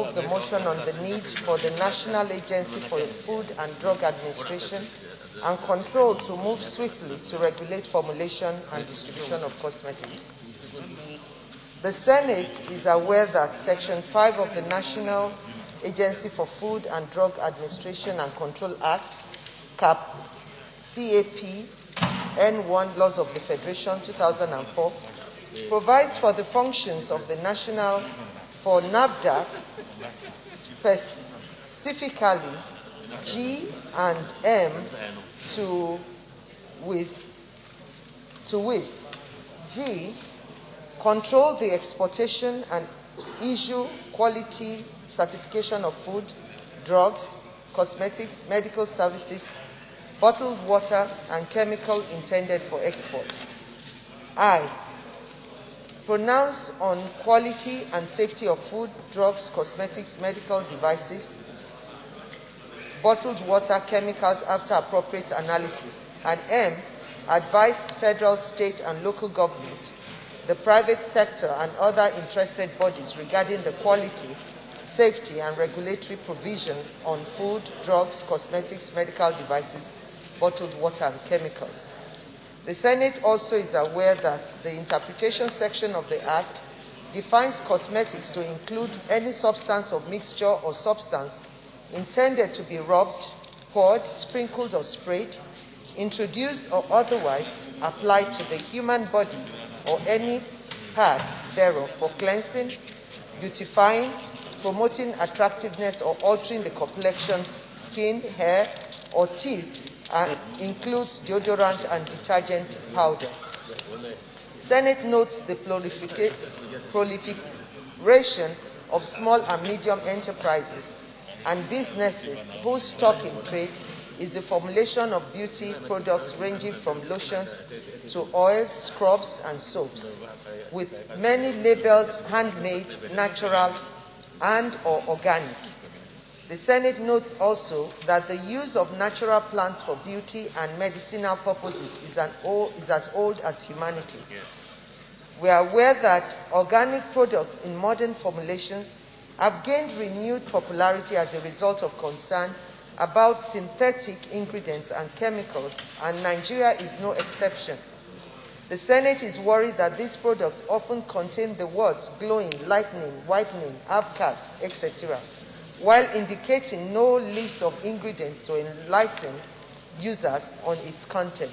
move the motion on the need for the National Agency for Food and Drug Administration and Control to move swiftly to regulate formulation and distribution of cosmetics. The Senate is aware that Section 5 of the National Agency for Food and Drug Administration and Control Act, CAP N1 Laws of the Federation 2004, provides for the functions of the National for NAFDAC, specifically G and M to with G, control the exportation and issue quality certification of food, drugs, cosmetics, medical services, bottled water, and chemical intended for export. I, pronounce on quality and safety of food, drugs, cosmetics, medical devices, bottled water, chemicals after appropriate analysis. And M, advise federal, state, and local government, the private sector, and other interested bodies regarding the quality, safety, and regulatory provisions on food, drugs, cosmetics, medical devices, bottled water, and chemicals. The Senate also is aware that the interpretation section of the Act defines cosmetics to include any substance of mixture or substance intended to be rubbed, poured, sprinkled, or sprayed, introduced, or otherwise applied to the human body or any part thereof for cleansing, beautifying, promoting attractiveness, or altering the complexion, skin, hair, or teeth, and includes deodorant and detergent powder. Senate notes the proliferation of small and medium enterprises and businesses whose stock in trade is the formulation of beauty products ranging from lotions to oils, scrubs, and soaps, with many labeled handmade, natural, and or organic. The Senate notes also that the use of natural plants for beauty and medicinal purposes is as old as humanity. We are aware that organic products in modern formulations have gained renewed popularity as a result of concern about synthetic ingredients and chemicals, and Nigeria is no exception. The Senate is worried that these products often contain the words glowing, lightening, whitening, half-caste, etc., while indicating no list of ingredients to enlighten users on its content.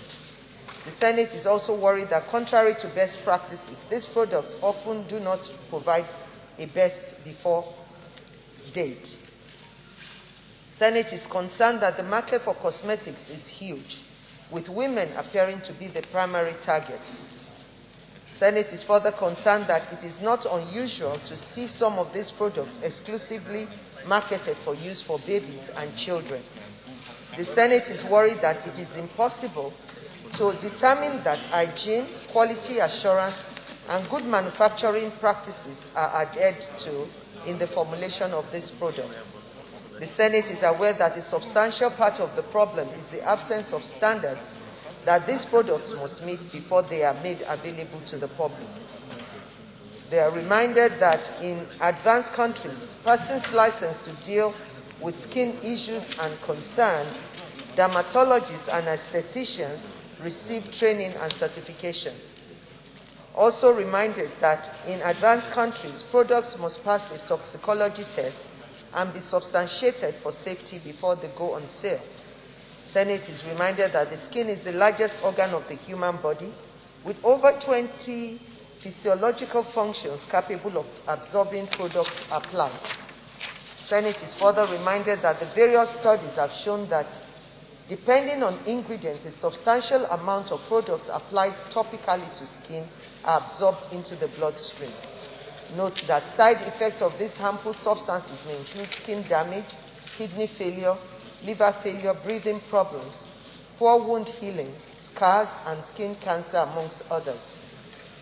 The Senate is also worried that contrary to best practices, these products often do not provide a best before date. Senate is concerned that the market for cosmetics is huge, with women appearing to be the primary target. Senate is further concerned that it is not unusual to see some of these products exclusively marketed for use for babies and children. The Senate is worried that it is impossible to determine that hygiene, quality assurance, and good manufacturing practices are adhered to in the formulation of these products. The Senate is aware that a substantial part of the problem is the absence of standards that these products must meet before they are made available to the public. They are reminded that in advanced countries, persons licensed to deal with skin issues and concerns, dermatologists and aestheticians receive training and certification. Also reminded that in advanced countries, products must pass a toxicology test and be substantiated for safety before they go on sale. Senate is reminded that the skin is the largest organ of the human body, with over 20 physiological functions capable of absorbing products applied. Senate is further reminded that the various studies have shown that depending on ingredients, a substantial amount of products applied topically to skin are absorbed into the bloodstream. Note that side effects of these harmful substances may include skin damage, kidney failure, liver failure, breathing problems, poor wound healing, scars, and skin cancer, amongst others.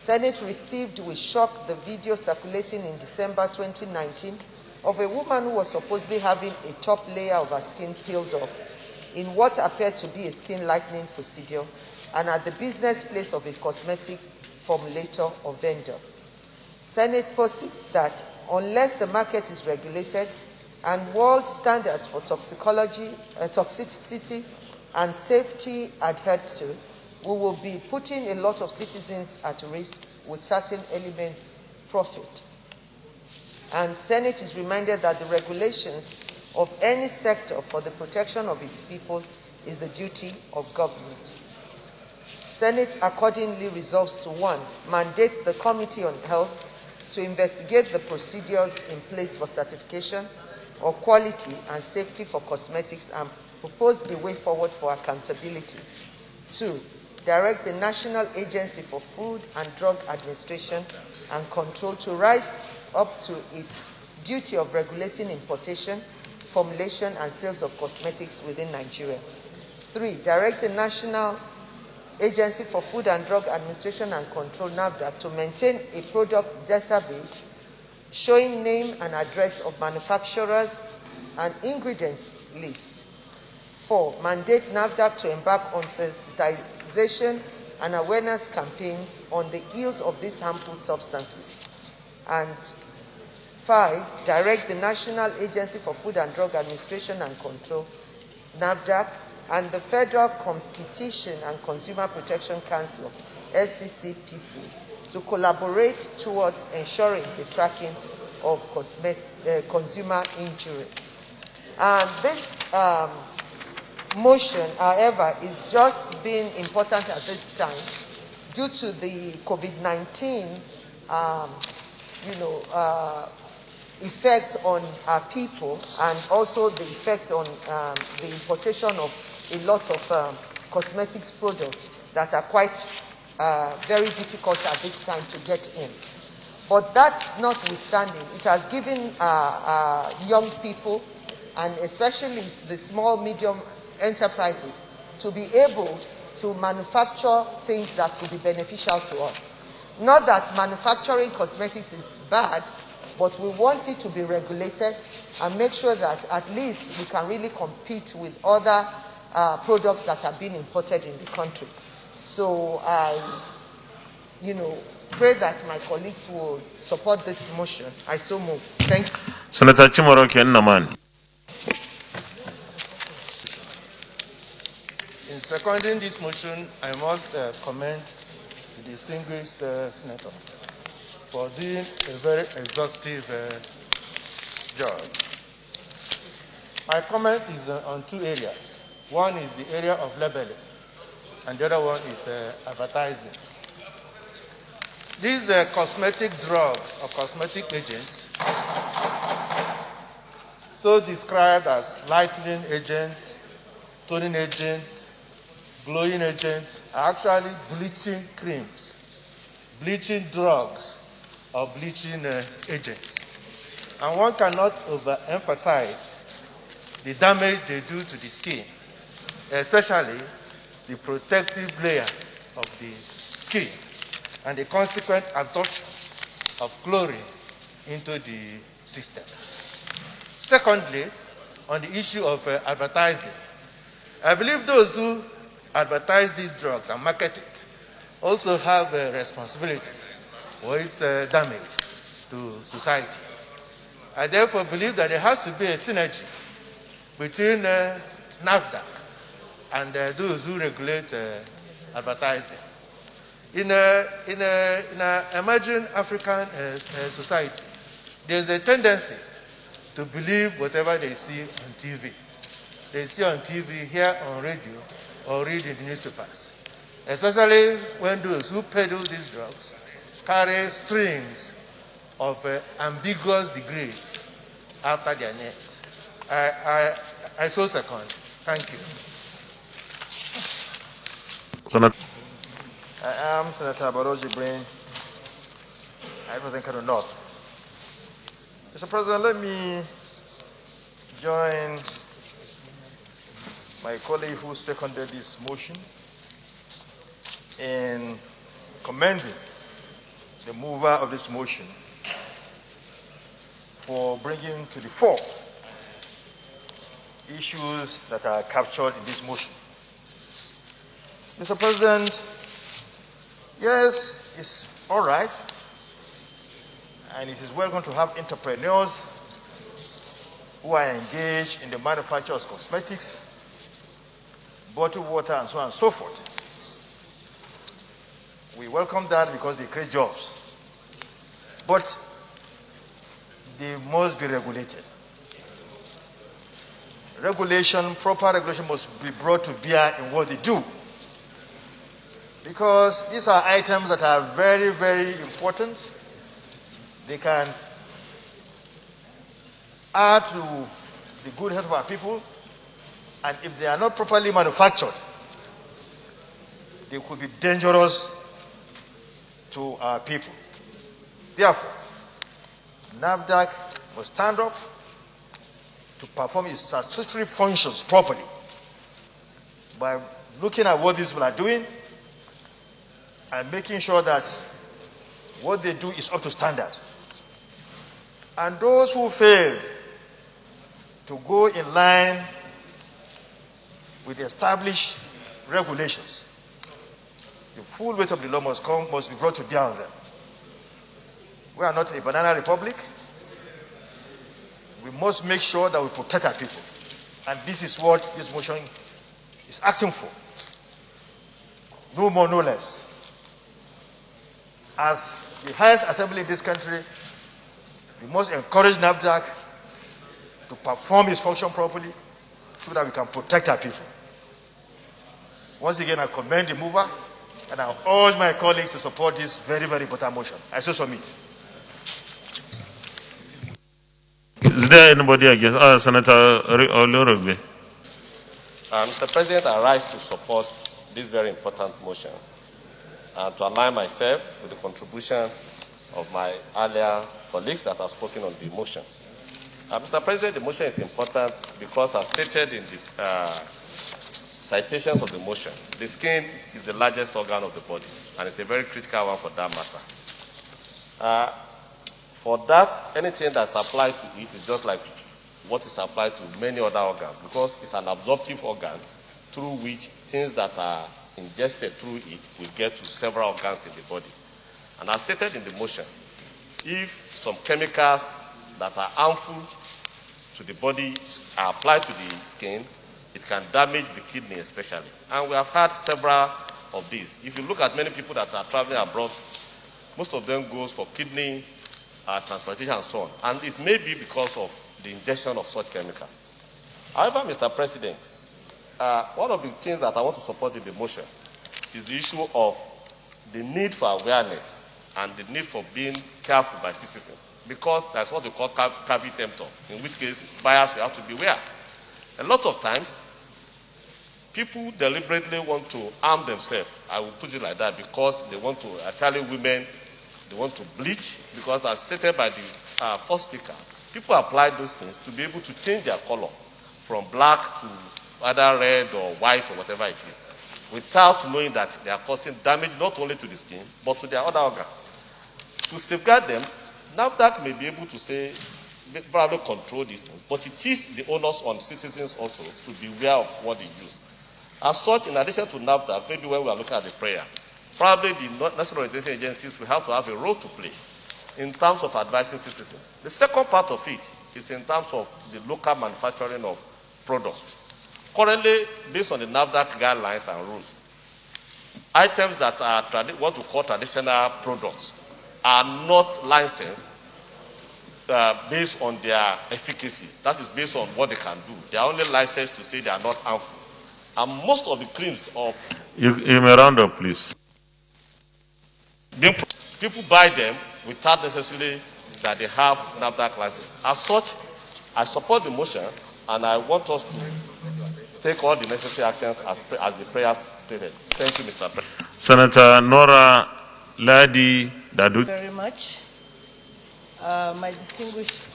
Senate received with shock the video circulating in December 2019 of a woman who was supposedly having a top layer of her skin peeled off in what appeared to be a skin lightening procedure and at the business place of a cosmetic formulator or vendor. Senate posits that unless the market is regulated and world standards for toxicology, toxicity and safety adhered to, we will be putting a lot of citizens at risk with certain elements profit. And Senate is reminded that the regulations of any sector for the protection of its people is the duty of government. Senate accordingly resolves to 1. Mandate the Committee on Health to investigate the procedures in place for certification of quality and safety for cosmetics and propose a way forward for accountability. 2. Direct the National Agency for Food and Drug Administration and Control to rise up to its duty of regulating importation, formulation, and sales of cosmetics within Nigeria. 3. Direct the National Agency for Food and Drug Administration and Control, NAFDAC, to maintain a product database showing name and address of manufacturers and ingredients list. 4. Mandate NAFDAC to embark on sensitization and awareness campaigns on the ills of these harmful substances. And 5. Direct the National Agency for Food and Drug Administration and Control, NAFDAC, and the Federal Competition and Consumer Protection Council, FCCPC, to collaborate towards ensuring the tracking of consumer injuries. And this motion, however, is just being important at this time due to the COVID-19 effect on our people, and also the effect on the importation of a lot of cosmetics products that are quite very difficult at this time to get in. But that notwithstanding, it has given young people, and especially the small, medium enterprises, to be able to manufacture things that could be beneficial to us. Not that manufacturing cosmetics is bad, but we want it to be regulated and make sure that at least we can really compete with other products that are being imported in the country. So I, pray that my colleagues will support this motion. I so move. Thank you. Senator Chimoro Naman. In seconding this motion, I must commend the distinguished senator for doing a very exhaustive job. My comment is on two areas. One is the area of labeling, and the other one is advertising. These cosmetic drugs or cosmetic agents, so described as lightening agents, toning agents, glowing agents, are actually bleaching creams, bleaching drugs, or bleaching agents. And one cannot overemphasize the damage they do to the skin, especially the protective layer of the skin and the consequent absorption of chlorine into the system. Secondly, on the issue of advertising, I believe those who advertise these drugs and market it also have a responsibility for its damage to society. I therefore believe that there has to be a synergy between NAFDAC and those who regulate advertising. In an emerging African society, there's a tendency to believe whatever they see on TV. They see on TV, hear on radio, or read in the newspapers. Especially when those who peddle these drugs carry strings of ambiguous degrees after their necks. I so second. Thank you. I am Senator Baroji Brain. I represent Kano North. Mr. President, let me join my colleague who seconded this motion in commending the mover of this motion for bringing to the fore issues that are captured in this motion. Mr. President, yes, it's all right. and it is welcome to have entrepreneurs who are engaged in the manufacture of cosmetics, bottled water, and so on and so forth. We welcome that because they create jobs. But they must be regulated. Proper regulation must be brought to bear in what they do. Because these are items that are very, very important. They can add to the good health of our people. And if they are not properly manufactured, they could be dangerous to our people. Therefore, NAFDAC must stand up to perform its statutory functions properly by looking at what these people are doing and making sure that what they do is up to standard. And those who fail to go in line with the established regulations, the full weight of the law must be brought to bear on them. We are not a banana republic. We must make sure that we protect our people. And this is what this motion is asking for. No more, no less. As the highest assembly in this country, we must encourage NAFDAC to perform its function properly so that we can protect our people. Once again, I commend the mover, and I urge my colleagues to support this very, very important motion. I so submit. Is there anybody against? Senator Oluremi. Mr. President, I rise to support this very important motion and to align myself with the contribution of my earlier colleagues that have spoken on the motion. Mr. President, the motion is important because, as stated in the citations of the motion, the skin is the largest organ of the body, and it's a very critical one for that matter. For that, anything that's applied to it is just like what is applied to many other organs, because it's an absorptive organ through which things that are ingested through it will get to several organs in the body. And as stated in the motion, if some chemicals that are harmful to the body are applied to the skin, it can damage the kidney especially. And we have had several of these. If you look at many people that are traveling abroad, most of them goes for kidney transplantation and so on. And it may be because of the ingestion of such chemicals. However, Mr. President, one of the things that I want to support in the motion is the issue of the need for awareness and the need for being careful by citizens. Because that's what we call caveat emptor, in which case buyers will have to beware. A lot of times, people deliberately want to harm themselves, I will put it like that, because they want to, especially women, they want to bleach, because as stated by the first speaker, people apply those things to be able to change their color from black to either red or white or whatever it is, without knowing that they are causing damage not only to the skin, but to their other organs. To safeguard them, NAFDAC may be able to say, probably control this thing, but it is the onus on citizens also to be aware of what they use. As such, in addition to NAFDAC, maybe when we are looking at the prayer, probably the national orientation agencies will have to have a role to play in terms of advising citizens. The second part of it is in terms of the local manufacturing of products. Currently, based on the NAFDAC guidelines and rules, items that are what we call traditional products are not licensed based on their efficacy. That is based on what they can do. They are only licensed to say they are not harmful. And most of the creams of... You may round up, please. People buy them without necessarily that they have NAFDAC license. As such, I support the motion, and I want us to take all the necessary actions as the prayers stated. Thank you, Mr. President. Senator Nora Ladi Dadu. Very much. My distinguished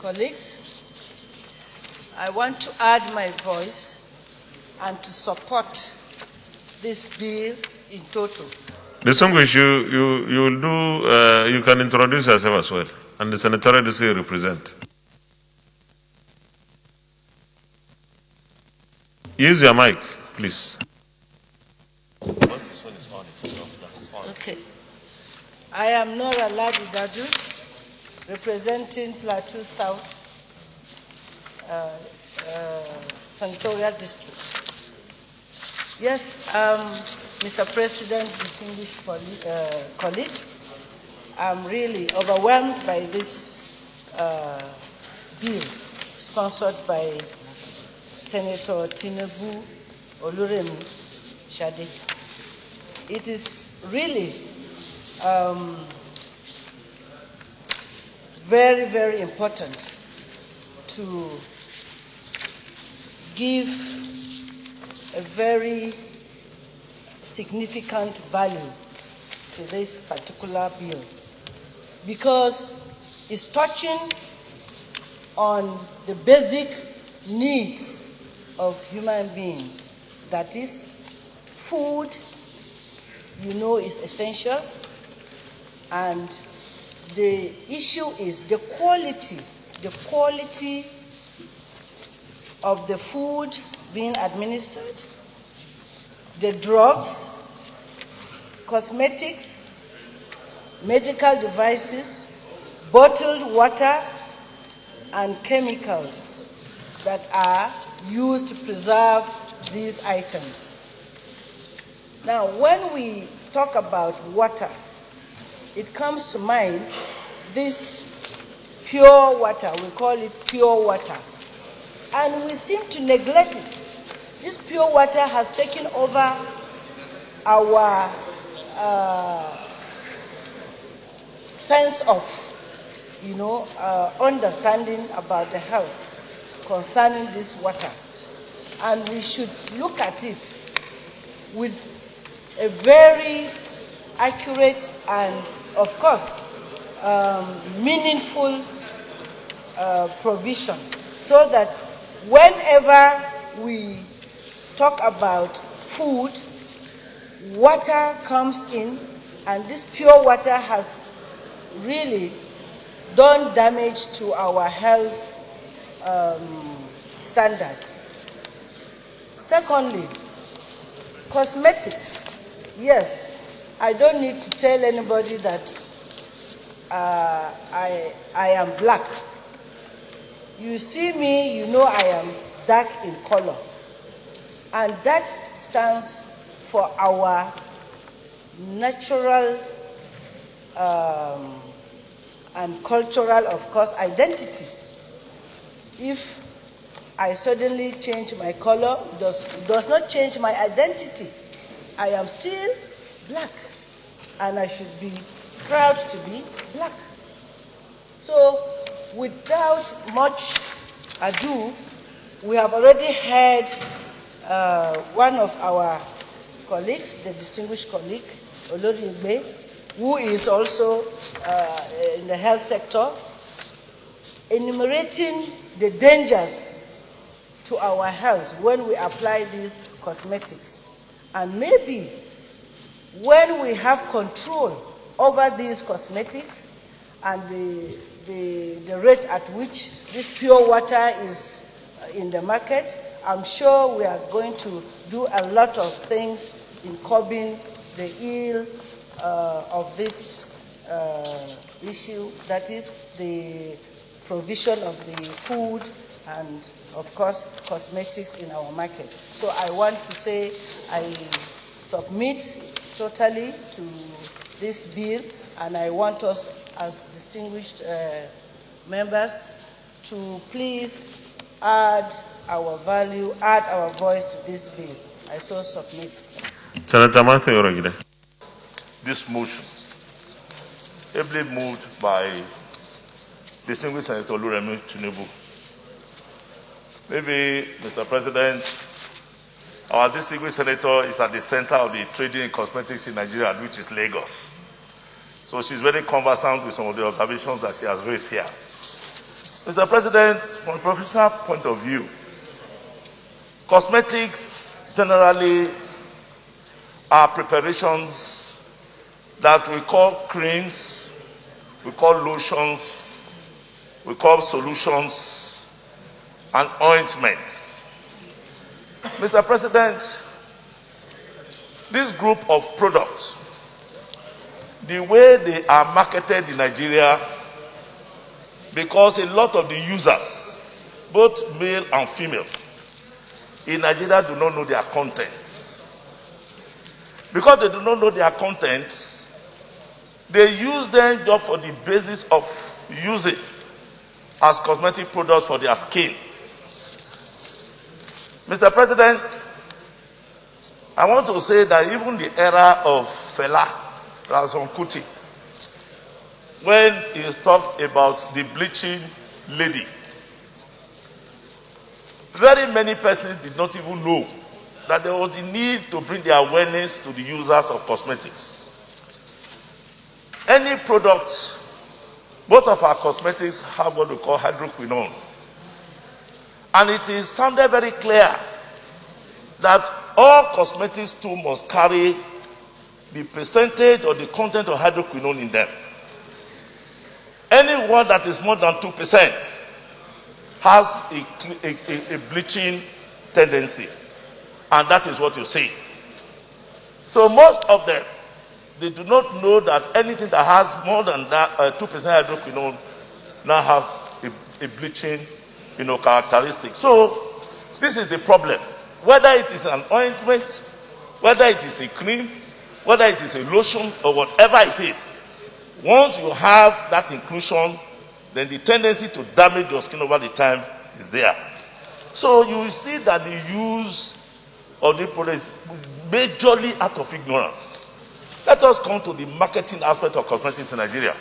colleagues, I want to add my voice and to support this bill in total. Distinguished, you can introduce yourself as well, and the senatorial district you represent. Use your mic, please. Okay. I am Nora Ladi Dadu, representing Plateau South Senatorial District. Yes, Mr. President, distinguished colleagues, I'm really overwhelmed by this bill sponsored by Senator Tinubu Oluremi Tinubu. It is really very, very important to give a very significant value to this particular bill because it's touching on the basic needs of human beings. That is, food, you know, is essential, and the issue is the quality of the food being administered, the drugs, cosmetics, medical devices, bottled water, and chemicals that are used to preserve these items. Now, when we talk about water, it comes to mind this pure water. We call it pure water. And we seem to neglect it. This pure water has taken over our sense of, understanding about the health concerning this water. And we should look at it with a very accurate and, of course, meaningful provision, so that whenever we talk about food, water comes in, and this pure water has really done damage to our health standard. Secondly, cosmetics. Yes, I don't need to tell anybody that I am black. You see me, you know I am dark in color. And that stands for our natural and cultural, of course, identity. If I suddenly change my color, it does not change my identity. I am still black, and I should be proud to be black. So, without much ado, we have already heard one of our colleagues, the distinguished colleague, Oluremi, who is also in the health sector, enumerating the dangers to our health when we apply these cosmetics. And maybe when we have control over these cosmetics and the rate at which this pure water is in the market, I'm sure we are going to do a lot of things in curbing the ill of this issue, that is the provision of the food and, of course, cosmetics in our market. So I want to say I submit totally to this bill, and I want us as distinguished members to please add our value, add our voice to this bill. I so submit. Senator Matthew Orogide. This motion, ably moved by distinguished Senator Oluremi Tinubu. Maybe, Mr. President, our distinguished senator is at the center of the trading in cosmetics in Nigeria, which is Lagos. So she's very conversant with some of the observations that she has raised here. Mr. President, from a professional point of view, cosmetics generally are preparations that we call creams, we call lotions, we call solutions, and ointments. Mr. President, this group of products, the way they are marketed in Nigeria because a lot of the users, both male and female, in Nigeria do not know their contents. Because they do not know their contents, they use them just for the basis of using as cosmetic products for their skin. Mr. President, I want to say that even the era of Fela Razon Kuti, when he talked about the bleaching lady, very many persons did not even know that there was the need to bring the awareness to the users of cosmetics. Any product, both of our cosmetics have what we call hydroquinone. And it is sounded very clear that all cosmetics too must carry the percentage or the content of hydroquinone in them. Any one that is more than 2% has a bleaching tendency. And that is what you see. So most of them, they do not know that anything that has more than that 2% hydroquinone now has a bleaching, characteristic. So this is the problem. Whether it is an ointment, whether it is a cream, whether it is a lotion or whatever it is, once you have that inclusion, then the tendency to damage your skin over the time is there. So you see that the use of the product is majorly out of ignorance. Let us come to the marketing aspect of cosmetics in Nigeria.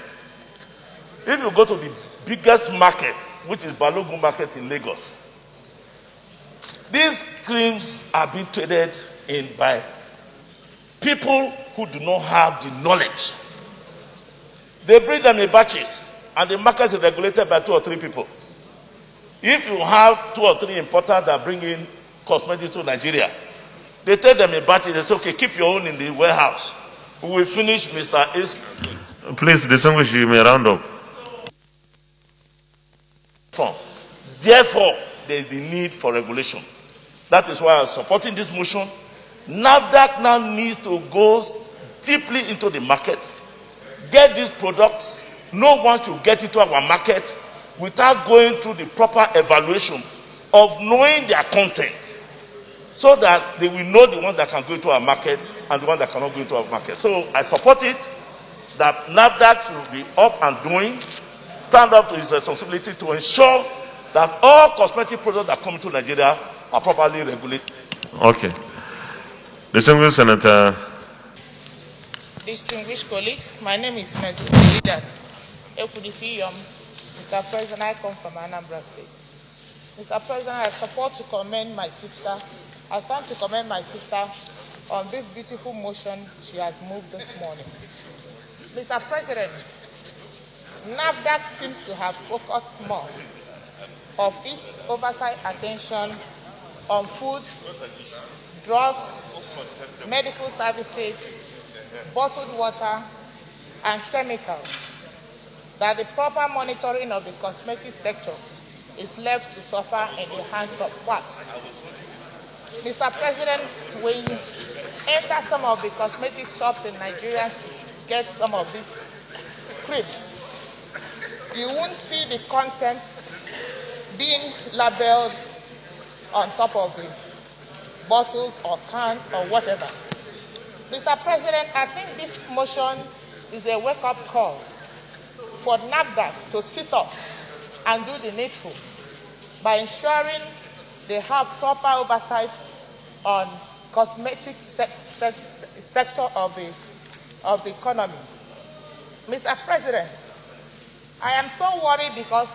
If you go to the biggest market, which is Balogun Market in Lagos, these creams are being traded in by people who do not have the knowledge. They bring them in batches, and the market is regulated by 2 or 3 people. If you have 2 or 3 importers that bring in cosmetics to Nigeria, they take them in batches. They say, okay, keep your own in the warehouse. We will finish Mr. A's. Please, distinguish, you may round up. Therefore, there is the need for regulation. That is why I'm supporting this motion. NAFDAC now needs to go deeply into the market, get these products. No one should get into our market without going through the proper evaluation of knowing their content, so that they will know the ones that can go into our market and the ones that cannot go into our market. So I support it, that NAFDAC should be up and doing, stand up to its responsibility to ensure that all cosmetic products that come into Nigeria are properly regulated. Okay. Distinguished Senator. Distinguished colleagues, my name is Senator Oluremi. Mr. President, I come from Anambra State. Mr. President, I support to commend my sister. I stand to commend my sister on this beautiful motion she has moved this morning. Mr. President, NAFDAC seems to have focused more of its oversight attention on food, drugs, medical services, bottled water, and chemicals, that the proper monitoring of the cosmetic sector is left to suffer in the hands of quacks. Mr. President, when you enter some of the cosmetic shops in Nigeria to get some of these creams, you won't see the contents being labeled on top of the bottles or cans or whatever. Mr. President, I think this motion is a wake-up call for NAFDAC to sit up and do the needful by ensuring they have proper oversight on cosmetic sector of the economy. Mr. President, I am so worried because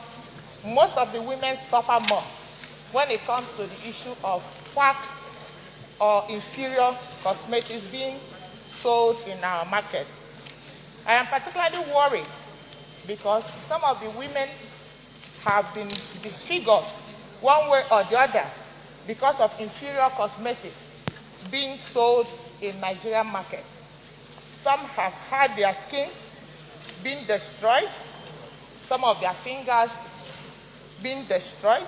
most of the women suffer more when it comes to the issue of quack or inferior cosmetics being sold in our markets. I am particularly worried because some of the women have been disfigured one way or the other because of inferior cosmetics being sold in Nigerian market. Some have had their skin being destroyed, some of their fingers being destroyed,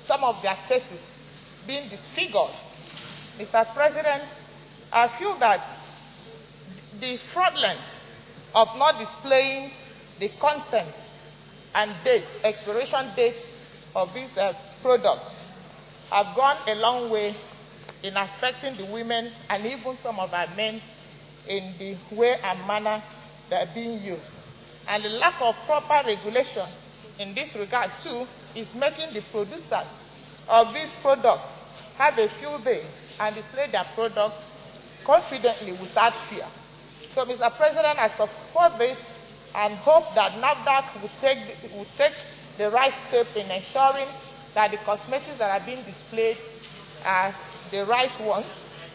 some of their faces being disfigured. Mr. President, I feel that the fraudulence of not displaying the contents and expiration dates of these products have gone a long way in affecting the women and even some of our men in the way and manner they are being used. And the lack of proper regulation in this regard too is making the producers of these products have a field day and display their products confidently without fear. So, Mr. President, I support this and hope that NAFDAC will take the right step in ensuring that the cosmetics that are being displayed are the right ones,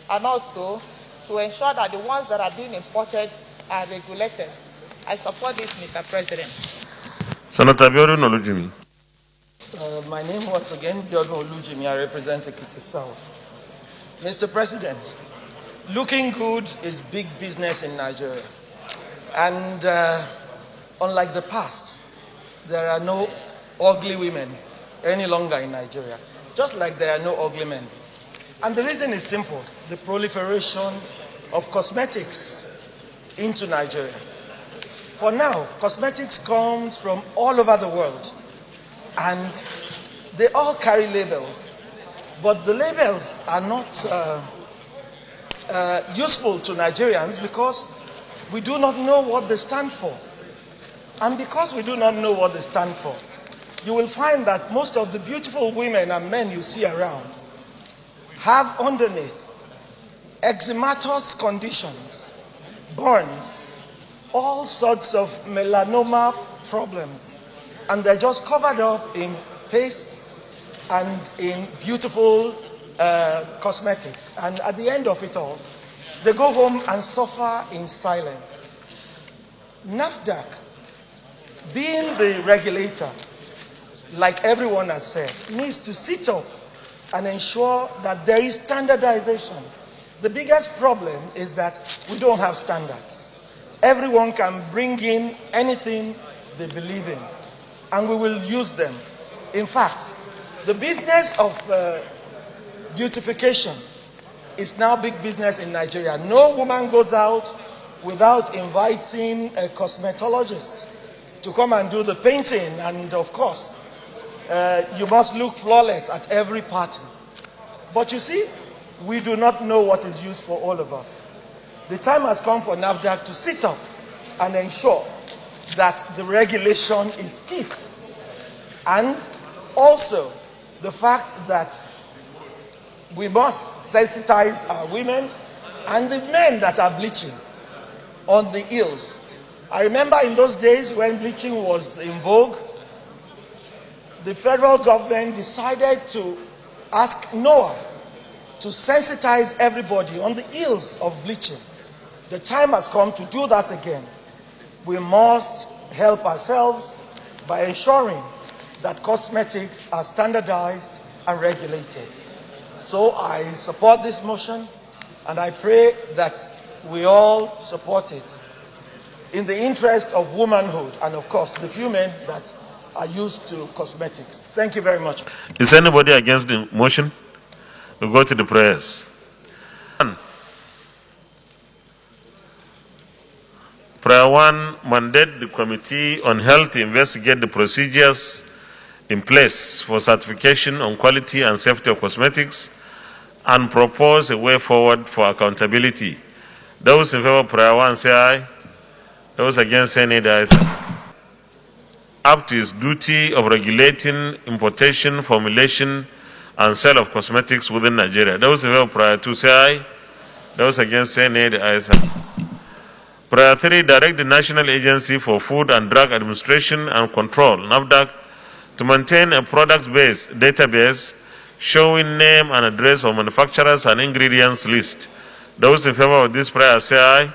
and also to ensure that the ones that are being imported are regulated. I support this, Mr. President. Senator Oluremi. My name once again, Oluremi. I represent Ekiti South. Mr. President, looking good is big business in Nigeria. And unlike the past, there are no ugly women any longer in Nigeria, just like there are no ugly men. And the reason is simple: the proliferation of cosmetics into Nigeria. For now, cosmetics comes from all over the world, and they all carry labels, but the labels are not useful to Nigerians because we do not know what they stand for. And because we do not know what they stand for, you will find that most of the beautiful women and men you see around have underneath eczematous conditions, burns, all sorts of melanoma problems, and they're just covered up in pastes and in beautiful cosmetics. And at the end of it all, they go home and suffer in silence. NAFDAC, being the regulator, like everyone has said, needs to sit up and ensure that there is standardization. The biggest problem is that we don't have standards. Everyone can bring in anything they believe in, and we will use them. In fact, the business of beautification is now big business in Nigeria. No woman goes out without inviting a cosmetologist to come and do the painting, and of course, you must look flawless at every party. But you see, we do not know what is used for all of us. The time has come for NAFDAC to sit up and ensure that the regulation is stiff. And also the fact that we must sensitize our women and the men that are bleaching on the ills. I remember in those days when bleaching was in vogue, the federal government decided to ask NOAA to sensitize everybody on the ills of bleaching. The time has come to do that again. We must help ourselves by ensuring that cosmetics are standardized and regulated. So I support this motion, and I pray that we all support it in the interest of womanhood and, of course, the few men that are used to cosmetics. Thank you very much. Is anybody against the motion? We go to the prayers. Prayer 1, mandate the Committee on Health to investigate the procedures in place for certification on quality and safety of cosmetics and propose a way forward for accountability. Those in favor of prayer 1 say aye. Those against say nay. The ayes have it. Up to its duty of regulating importation, formulation, and sale of cosmetics within Nigeria. Those in favor of prayer 2 say aye. Those against say nay. The ayes have it. Prayer 3, direct the National Agency for Food and Drug Administration and Control, NAFDAC, to maintain a product-based database showing name and address of manufacturers and ingredients list. Those in favor of this prayer say aye.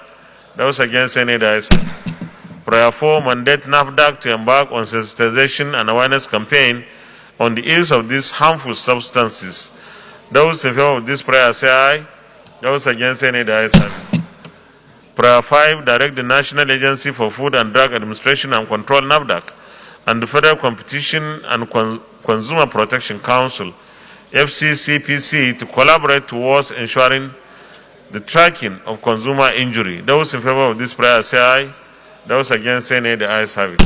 Those against say nay. The ayes have it. Prayer 4, mandate NAFDAC to embark on sensitization and awareness campaign on the ills of these harmful substances. Those in favor of this prayer say aye. Those against say nay. The ayes have it. Prayer 5, direct the National Agency for Food and Drug Administration and Control, NAFDAC, and the Federal Competition and Consumer Protection Council, FCCPC, to collaborate towards ensuring the tracking of consumer injury. Those in favor of this prayer say aye. Those against say nay. The ayes have it.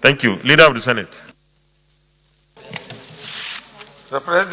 Thank you. Leader of the Senate. Mr. President.